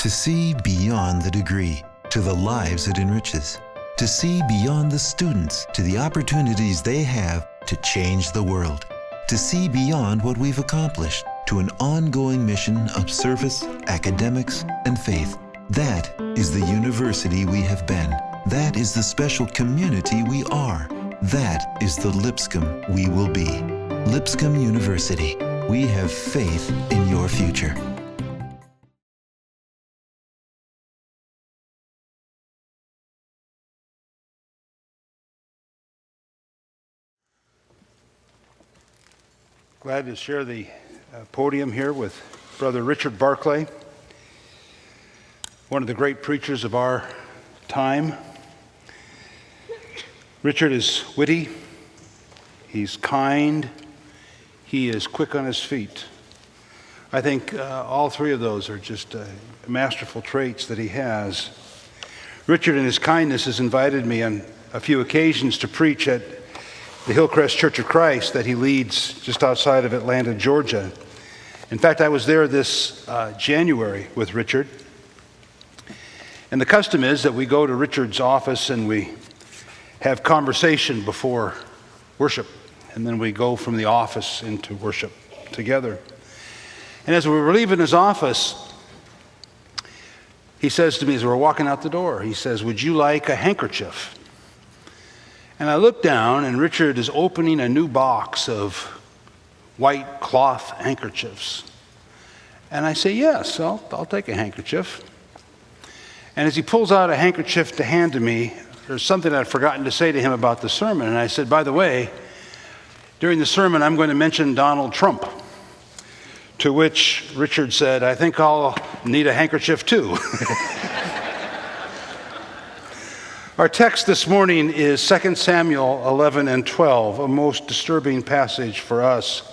to see beyond the degree to the lives it enriches, to see beyond the students to the opportunities they have to change the world, to see beyond what we've accomplished to an ongoing mission of service, academics, and faith. That is the university we have been. That is the special community we are. That is the Lipscomb we will be. Lipscomb University. We have faith in your future. Glad to share the podium here with Brother Richard Barclay, one of the great preachers of our time. Richard is witty, he's kind, he is quick on his feet. I think all three of those are just masterful traits that he has. Richard, in his kindness, has invited me on a few occasions to preach at the Hillcrest Church of Christ that he leads just outside of Atlanta, Georgia. In fact, I was there this January with Richard. And the custom is that we go to Richard's office and we have conversation before worship. And then we go from the office into worship together. And as we were leaving his office, he says to me as we're walking out the door, he says, "Would you like a handkerchief?" And I look down and Richard is opening a new box of white cloth handkerchiefs. And I say, "Yes, I'll take a handkerchief." And as he pulls out a handkerchief to hand to me, there's something I'd forgotten to say to him about the sermon. And I said, "By the way, during the sermon, I'm going to mention Donald Trump." To which Richard said, "I think I'll need a handkerchief too." Our text this morning is 2 Samuel 11 and 12, a most disturbing passage for us,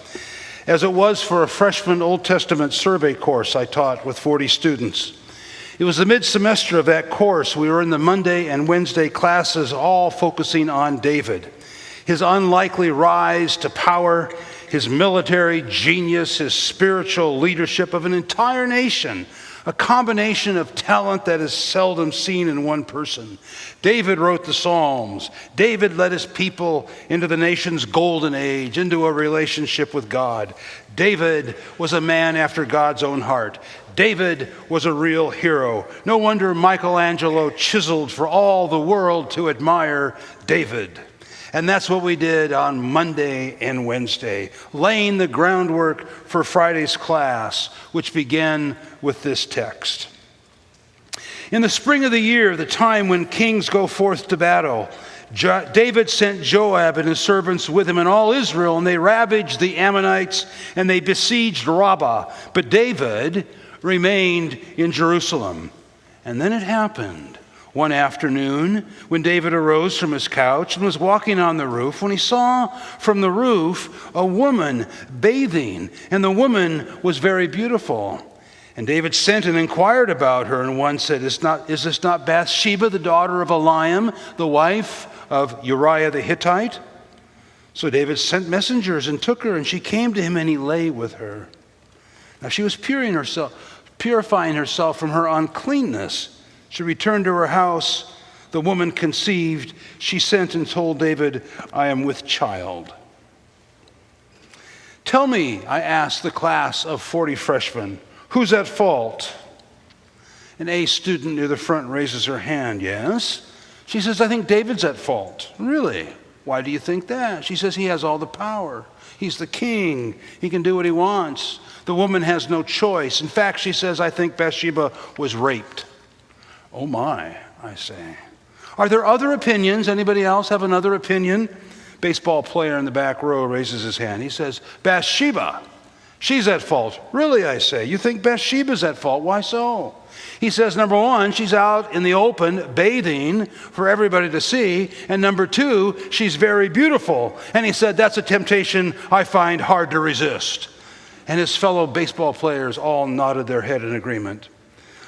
as it was for a freshman Old Testament survey course I taught with 40 students. It was the mid-semester of that course. We were in the Monday and Wednesday classes, all focusing on David, his unlikely rise to power, his military genius, his spiritual leadership of an entire nation, a combination of talent that is seldom seen in one person. David wrote the Psalms. David led his people into the nation's golden age, into a relationship with God. David was a man after God's own heart. David was a real hero. No wonder Michelangelo chiseled for all the world to admire David. And that's what we did on Monday and Wednesday, laying the groundwork for Friday's class, which began with this text. In the spring of the year, the time when kings go forth to battle, David sent Joab and his servants with him and all Israel, and they ravaged the Ammonites and they besieged Rabbah. But David remained in Jerusalem. And then it happened one afternoon when David arose from his couch and was walking on the roof, when he saw from the roof a woman bathing, and the woman was very beautiful. And David sent and inquired about her, and one said, Is this not Bathsheba, the daughter of Eliam, the wife of Uriah the Hittite? So David sent messengers and took her, and she came to him, and he lay with her. Now she was purifying herself from her uncleanness. She returned to her house. The woman conceived. She sent and told David, "I am with child." "Tell me," I asked the class of 40 freshmen, "who's at fault?" An A student near the front raises her hand. "Yes?" She says, "I think David's at fault." "Really? Why do you think that?" She says, "He has all the power. He's the king. He can do what he wants. The woman has no choice. In fact," she says, "I think Bathsheba was raped." "Oh my," I say. "Are there other opinions? Anybody else have another opinion?" Baseball player in the back row raises his hand. He says, "Bathsheba, she's at fault." "Really," I say. "You think Bathsheba's at fault? Why so?" He says, "Number one, she's out in the open bathing for everybody to see. And number two, she's very beautiful." And he said, "That's a temptation I find hard to resist." And his fellow baseball players all nodded their head in agreement.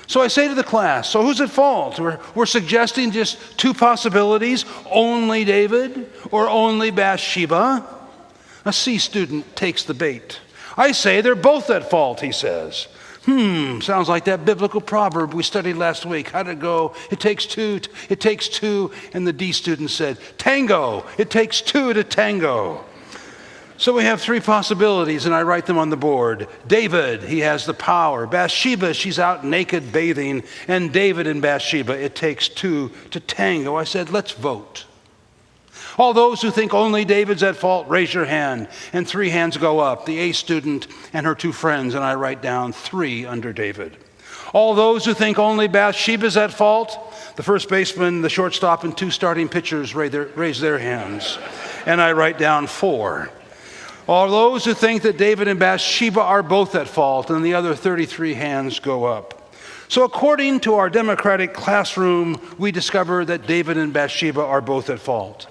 So I say to the class, "So who's at fault?" We're suggesting just two possibilities: only David or only Bathsheba. A C student takes the bait. "I say they're both at fault," he says. Sounds like that biblical proverb we studied last week. How'd it go? It takes two. And the D student said, tango. It takes two to tango. So we have three possibilities, and I write them on the board. David, he has the power. Bathsheba, she's out naked bathing. And David and Bathsheba, it takes two to tango. I said, let's vote. All those who think only David's at fault, raise your hand. And three hands go up. The A student and her two friends, and I write down 3 under David. All those who think only Bathsheba's at fault, the first baseman, the shortstop, and 2 starting pitchers raise their hands. And I write down 4. All those who think that David and Bathsheba are both at fault, and the other 33 hands go up. So according to our democratic classroom, we discover that David and Bathsheba are both at fault.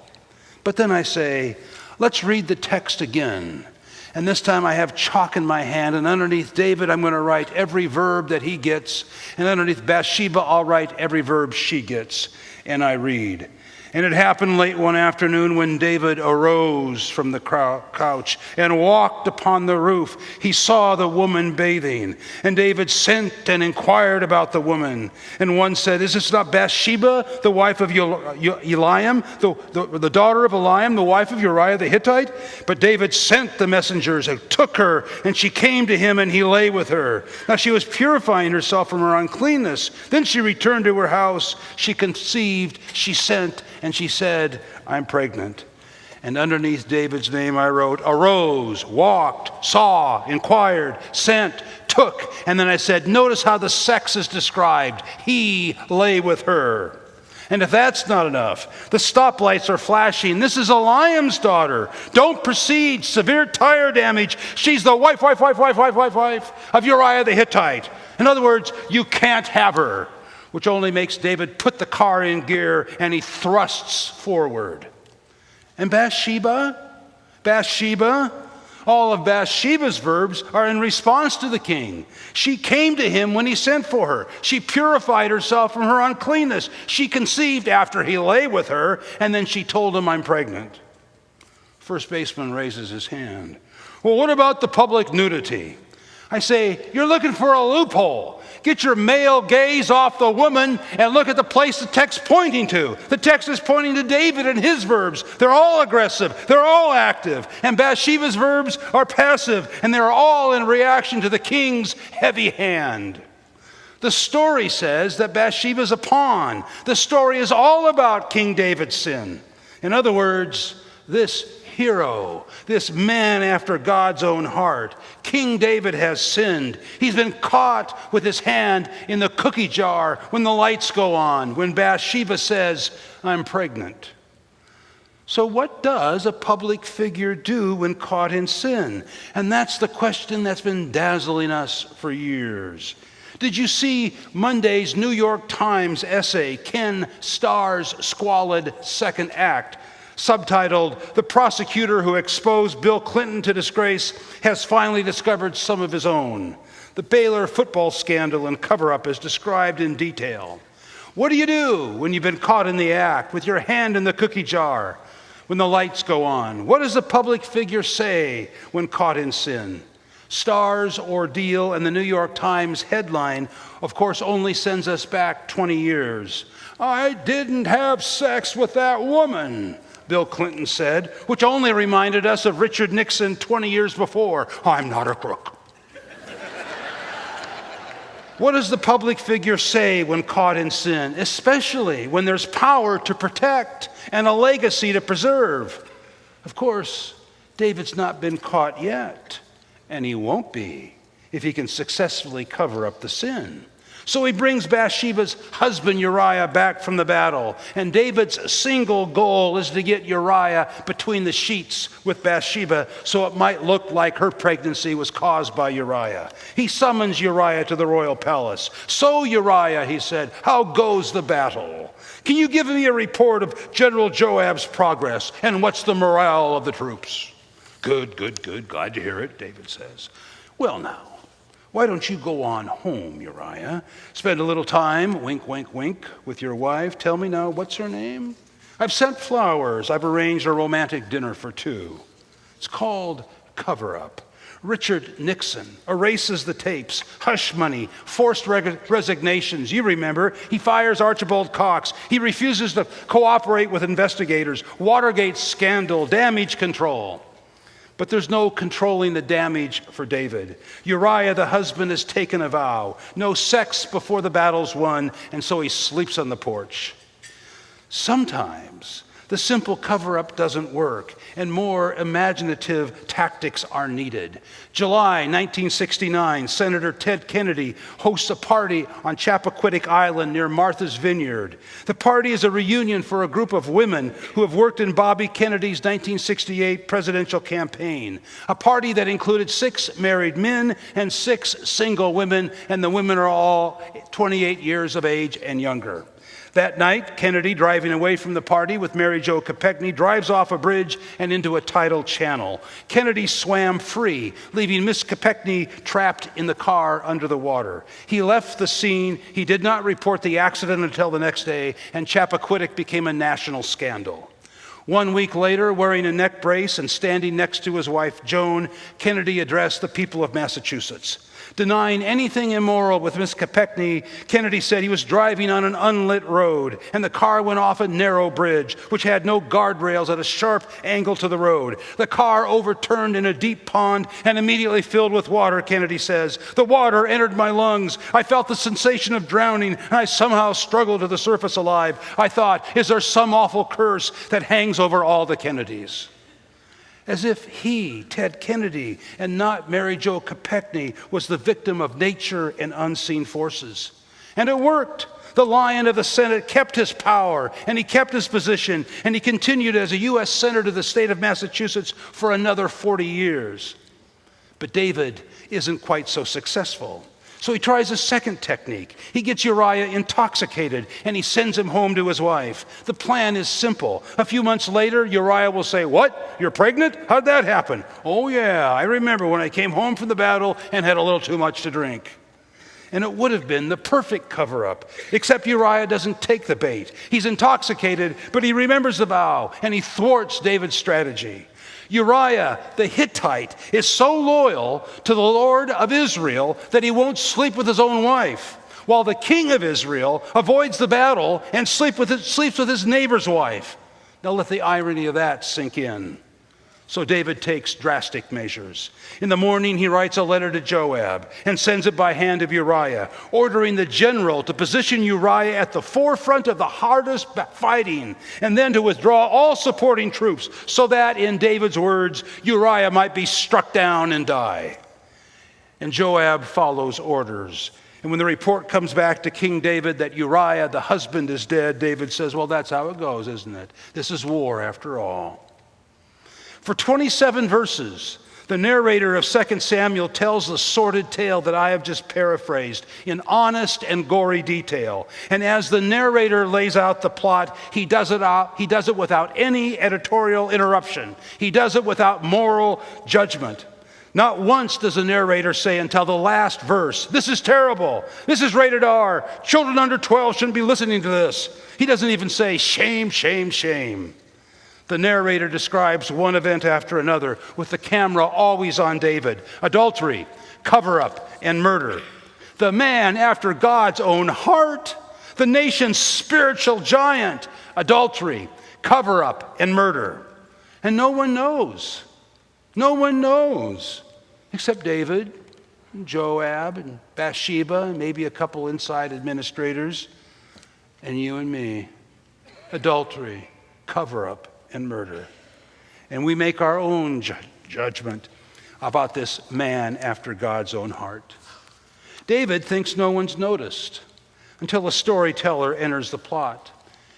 But then I say, let's read the text again. And this time I have chalk in my hand, and underneath David I'm going to write every verb that he gets, and underneath Bathsheba I'll write every verb she gets. And I read, and it happened late one afternoon when David arose from the couch and walked upon the roof. He saw the woman bathing. And David sent and inquired about the woman. And one said, is this not Bathsheba, the wife of Eliam, the daughter of Eliam, the wife of Uriah the Hittite? But David sent the messengers and took her, and she came to him, and he lay with her. Now she was purifying herself from her uncleanness. Then she returned to her house. She conceived, she sent, and she said, I'm pregnant. And underneath David's name I wrote, arose, walked, saw, inquired, sent, took. And then I said, notice how the sex is described. He lay with her. And if that's not enough, the stoplights are flashing. This is Eliam's daughter. Don't proceed. Severe tire damage. She's the wife of Uriah the Hittite. In other words, you can't have her. Which only makes David put the car in gear, and he thrusts forward. And Bathsheba, all of Bathsheba's verbs are in response to the king. She came to him when he sent for her. She purified herself from her uncleanness. She conceived after he lay with her, and then she told him, I'm pregnant. First baseman raises his hand. Well, what about the public nudity? I say, you're looking for a loophole. Get your male gaze off the woman and look at the place the text's pointing to. The text is pointing to David and his verbs. They're all aggressive. They're all active. And Bathsheba's verbs are passive. And they're all in reaction to the king's heavy hand. The story says that Bathsheba's a pawn. The story is all about King David's sin. In other words, this hero, this man after God's own heart, King David has sinned. He's been caught with his hand in the cookie jar when the lights go on, when Bathsheba says, I'm pregnant. So what does a public figure do when caught in sin? And that's the question that's been dazzling us for years. Did you see Monday's New York Times essay, Ken Starr's Squalid Second Act? Subtitled, The Prosecutor Who Exposed Bill Clinton to Disgrace Has Finally Discovered Some of His Own. The Baylor football scandal and cover-up is described in detail. What do you do when you've been caught in the act with your hand in the cookie jar when the lights go on? What does the public figure say when caught in sin? Starr's ordeal and the New York Times headline, of course, only sends us back 20 years. I didn't have sex with that woman, Bill Clinton said, which only reminded us of Richard Nixon 20 years before. I'm not a crook. What does the public figure say when caught in sin, especially when there's power to protect and a legacy to preserve? Of course, David's not been caught yet, and he won't be if he can successfully cover up the sin. So he brings Bathsheba's husband Uriah back from the battle. And David's single goal is to get Uriah between the sheets with Bathsheba so it might look like her pregnancy was caused by Uriah. He summons Uriah to the royal palace. So Uriah, he said, how goes the battle? Can you give me a report of General Joab's progress and what's the morale of the troops? Good. Glad to hear it, David says. Well now, why don't you go on home, Uriah? Spend a little time, wink, with your wife. Tell me now, what's her name? I've sent flowers. I've arranged a romantic dinner for 2. It's called cover-up. Richard Nixon erases the tapes, hush money, forced resignations. You remember, he fires Archibald Cox. He refuses to cooperate with investigators. Watergate scandal, damage control. But there's no controlling the damage for David. Uriah, the husband, has taken a vow. No sex before the battle's won, and so he sleeps on the porch. Sometimes the simple cover-up doesn't work, and more imaginative tactics are needed. July 1969, Senator Ted Kennedy hosts a party on Chappaquiddick Island near Martha's Vineyard. The party is a reunion for a group of women who have worked in Bobby Kennedy's 1968 presidential campaign. A party that included 6 married men and 6 single women, and the women are all 28 years of age and younger. That night, Kennedy, driving away from the party with Mary Jo Kopechne, drives off a bridge and into a tidal channel. Kennedy swam free, leaving Miss Kopechne trapped in the car under the water. He left the scene. He did not report the accident until the next day, and Chappaquiddick became a national scandal. 1 week later, wearing a neck brace and standing next to his wife, Joan, Kennedy addressed the people of Massachusetts. Denying anything immoral with Miss Kopechne, Kennedy said he was driving on an unlit road, and the car went off a narrow bridge, which had no guardrails at a sharp angle to the road. The car overturned in a deep pond and immediately filled with water, Kennedy says. The water entered my lungs. I felt the sensation of drowning, and I somehow struggled to the surface alive. I thought, is there some awful curse that hangs over all the Kennedys? As if he, Ted Kennedy, and not Mary Jo Kopechne, was the victim of nature and unseen forces. And it worked. The Lion of the Senate kept his power, and he kept his position, and he continued as a U.S. Senator of the state of Massachusetts for another 40 years. But David isn't quite so successful. So he tries a second technique. He gets Uriah intoxicated, and he sends him home to his wife. The plan is simple. A few months later, Uriah will say, "What? You're pregnant? How'd that happen?" "Oh yeah, I remember when I came home from the battle and had a little too much to drink." And it would have been the perfect cover-up, except Uriah doesn't take the bait. He's intoxicated, but he remembers the vow, and he thwarts David's strategy. Uriah, the Hittite, is so loyal to the Lord of Israel that he won't sleep with his own wife, while the king of Israel avoids the battle and sleeps with his neighbor's wife. Now let the irony of that sink in. So David takes drastic measures. In the morning, he writes a letter to Joab and sends it by hand of Uriah, ordering the general to position Uriah at the forefront of the hardest fighting, and then to withdraw all supporting troops, so that, in David's words, Uriah might be struck down and die. And Joab follows orders. And when the report comes back to King David that Uriah, the husband, is dead, David says, "Well, that's how it goes, isn't it? This is war after all." For 27 verses, the narrator of 2 Samuel tells the sordid tale that I have just paraphrased in honest and gory detail. And as the narrator lays out the plot, he does it without any editorial interruption. He does it without moral judgment. Not once does the narrator say until the last verse, "This is terrible. This is rated R. Children under 12 shouldn't be listening to this." He doesn't even say, "Shame, shame, shame." The narrator describes one event after another, with the camera always on David: adultery, cover-up, and murder. The man after God's own heart, the nation's spiritual giant: adultery, cover-up, and murder. And no one knows. No one knows, except David, and Joab, and Bathsheba, and maybe a couple inside administrators, and you and me. Adultery, cover-up, and murder. And we make our own judgment about this man after God's own heart. David thinks no one's noticed until a storyteller enters the plot.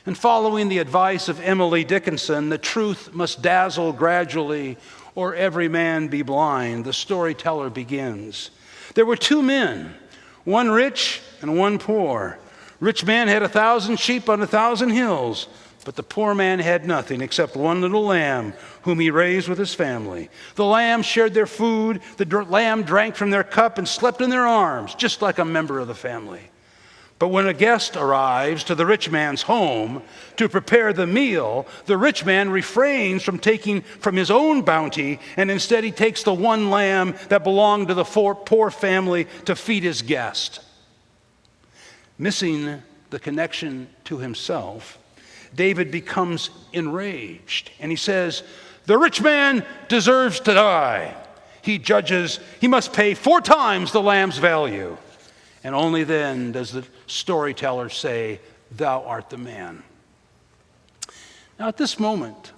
And following the advice of Emily Dickinson, the truth must dazzle gradually or every man be blind. The storyteller begins. There were 2 men, one rich and one poor. Rich man had 1,000 sheep on 1,000 hills. But the poor man had nothing except one little lamb whom he raised with his family. The lamb shared their food. The lamb drank from their cup and slept in their arms, just like a member of the family. But when a guest arrives to the rich man's home to prepare the meal, the rich man refrains from taking from his own bounty, and instead he takes the one lamb that belonged to the poor family to feed his guest. Missing the connection to himself, David becomes enraged, and he says, "The rich man deserves to die." He judges he must pay 4 times the lamb's value. And only then does the storyteller say, "Thou art the man." Now at this moment,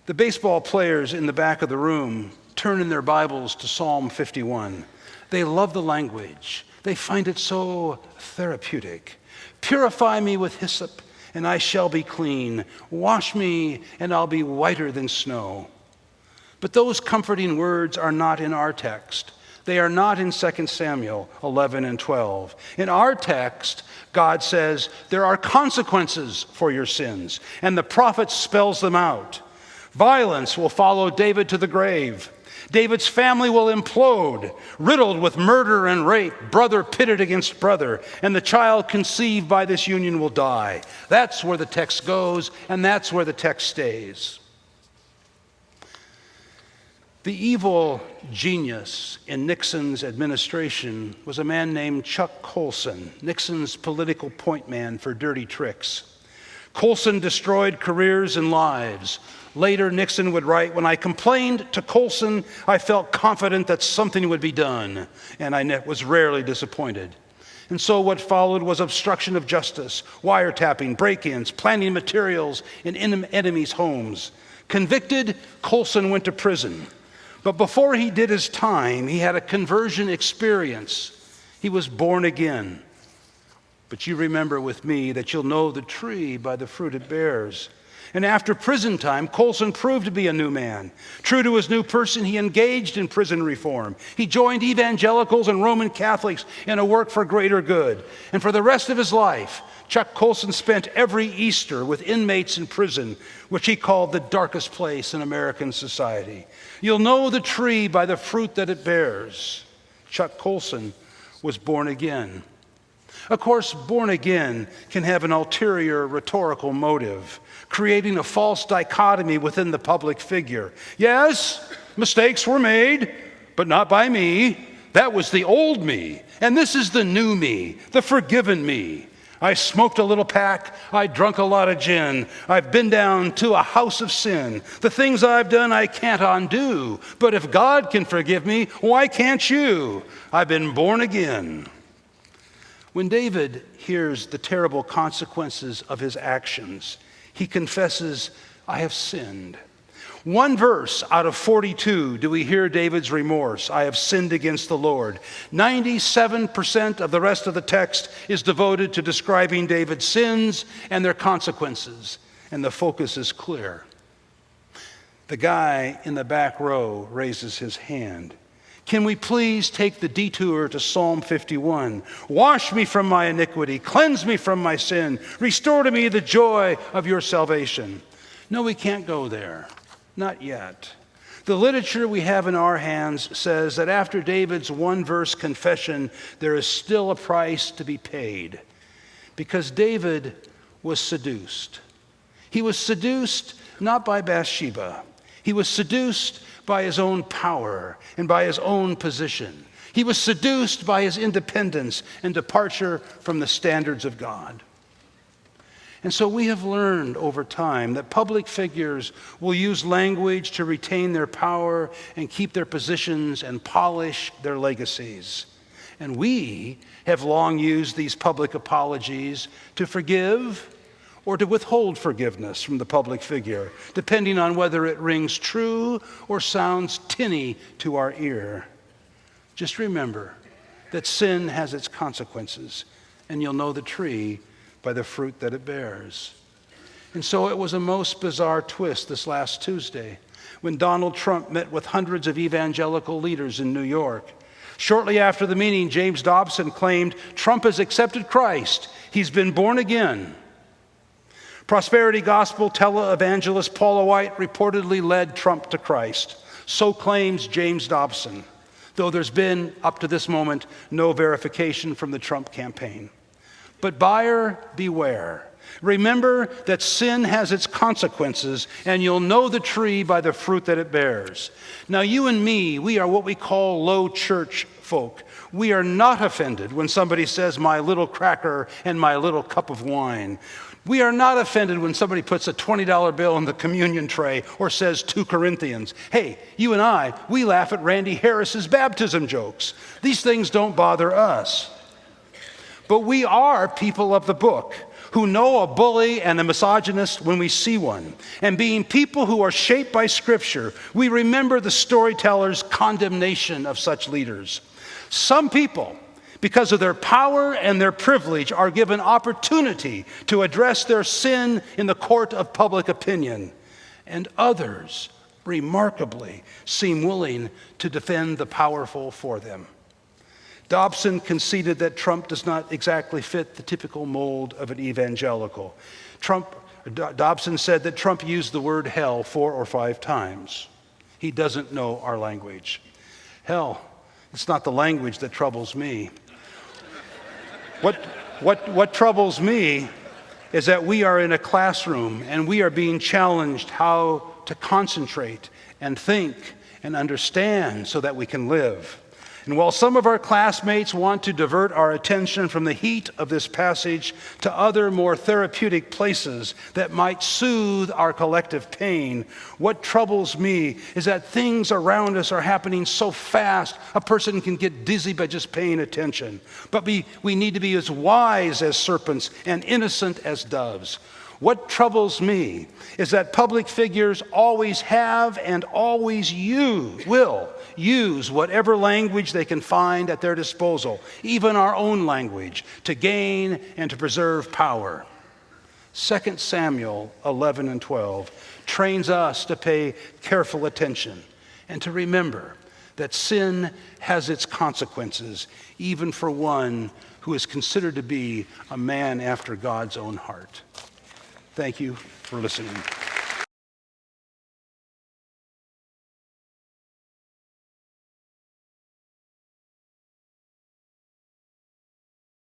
the baseball players in the back of the room turn in their Bibles to Psalm 51. They love the language. They find it so therapeutic. "Purify me with hyssop, and I shall be clean. Wash me, and I'll be whiter than snow." But those comforting words are not in our text. They are not in 2 Samuel 11 and 12. In our text, God says there are consequences for your sins, and the prophet spells them out. Violence will follow David to the grave. David's family will implode, riddled with murder and rape, brother pitted against brother, and the child conceived by this union will die. That's where the text goes, and that's where the text stays. The evil genius in Nixon's administration was a man named Chuck Colson, Nixon's political point man for dirty tricks. Colson destroyed careers and lives. Later, Nixon would write, "When I complained to Colson, I felt confident that something would be done, and I was rarely disappointed." And so what followed was obstruction of justice, wiretapping, break-ins, planting materials in enemies' homes. Convicted, Colson went to prison. But before he did his time, he had a conversion experience. He was born again. But you remember with me that you'll know the tree by the fruit it bears. And after prison time, Colson proved to be a new man. True to his new person, he engaged in prison reform. He joined evangelicals and Roman Catholics in a work for greater good. And for the rest of his life, Chuck Colson spent every Easter with inmates in prison, which he called the darkest place in American society. You'll know the tree by the fruit that it bears. Chuck Colson was born again. Of course, born again can have an ulterior rhetorical motive, creating a false dichotomy within the public figure. Yes, mistakes were made, but not by me. That was the old me, and this is the new me, the forgiven me. I smoked a little pack. I drunk a lot of gin. I've been down to a house of sin. The things I've done I can't undo. But if God can forgive me, why can't you? I've been born again. When David hears the terrible consequences of his actions, he confesses, "I have sinned." One verse out of 42 do we hear David's remorse, "I have sinned against the Lord." 97% of the rest of the text is devoted to describing David's sins and their consequences, and the focus is clear. The guy in the back row raises his hand. Can we please take the detour to Psalm 51? "Wash me from my iniquity, cleanse me from my sin, restore to me the joy of your salvation." No, we can't go there. Not yet. The literature we have in our hands says that after David's one-verse confession, there is still a price to be paid, because David was seduced. He was seduced not by Bathsheba. He was seduced by his own power and by his own position. He was seduced by his independence and departure from the standards of God. And so we have learned over time that public figures will use language to retain their power and keep their positions and polish their legacies. And we have long used these public apologies to forgive or to withhold forgiveness from the public figure, depending on whether it rings true or sounds tinny to our ear. Just remember that sin has its consequences, and you'll know the tree by the fruit that it bears. And so it was a most bizarre twist this last Tuesday when Donald Trump met with hundreds of evangelical leaders in New York. Shortly after the meeting, James Dobson claimed Trump has accepted Christ. He's been born again. Prosperity Gospel televangelist Paula White reportedly led Trump to Christ. So claims James Dobson, though there's been, up to this moment, no verification from the Trump campaign. But buyer beware. Remember that sin has its consequences, and you'll know the tree by the fruit that it bears. Now, you and me, we are what we call low church folk. We are not offended when somebody says, my little cracker and my little cup of wine. We are not offended when somebody puts a $20 bill in the communion tray or says 2 Corinthians. Hey, you and I, we laugh at Randy Harris's baptism jokes. These things don't bother us. But we are people of the book who know a bully and a misogynist when we see one. And being people who are shaped by Scripture, we remember the storyteller's condemnation of such leaders. Some people, because of their power and their privilege, are given opportunity to address their sin in the court of public opinion. And others, remarkably, seem willing to defend the powerful for them. Dobson conceded that Trump does not exactly fit the typical mold of an evangelical. Dobson said that Trump used the word hell 4 or 5 times. He doesn't know our language. Hell, it's not the language that troubles me. What troubles me is that we are in a classroom and we are being challenged how to concentrate and think and understand so that we can live. And while some of our classmates want to divert our attention from the heat of this passage to other more therapeutic places that might soothe our collective pain, what troubles me is that things around us are happening so fast a person can get dizzy by just paying attention. But we need to be as wise as serpents and innocent as doves. What troubles me is that public figures always have and always will use whatever language they can find at their disposal, even our own language, to gain and to preserve power. 2 Samuel 11 and 12 trains us to pay careful attention and to remember that sin has its consequences, even for one who is considered to be a man after God's own heart. Thank you for listening.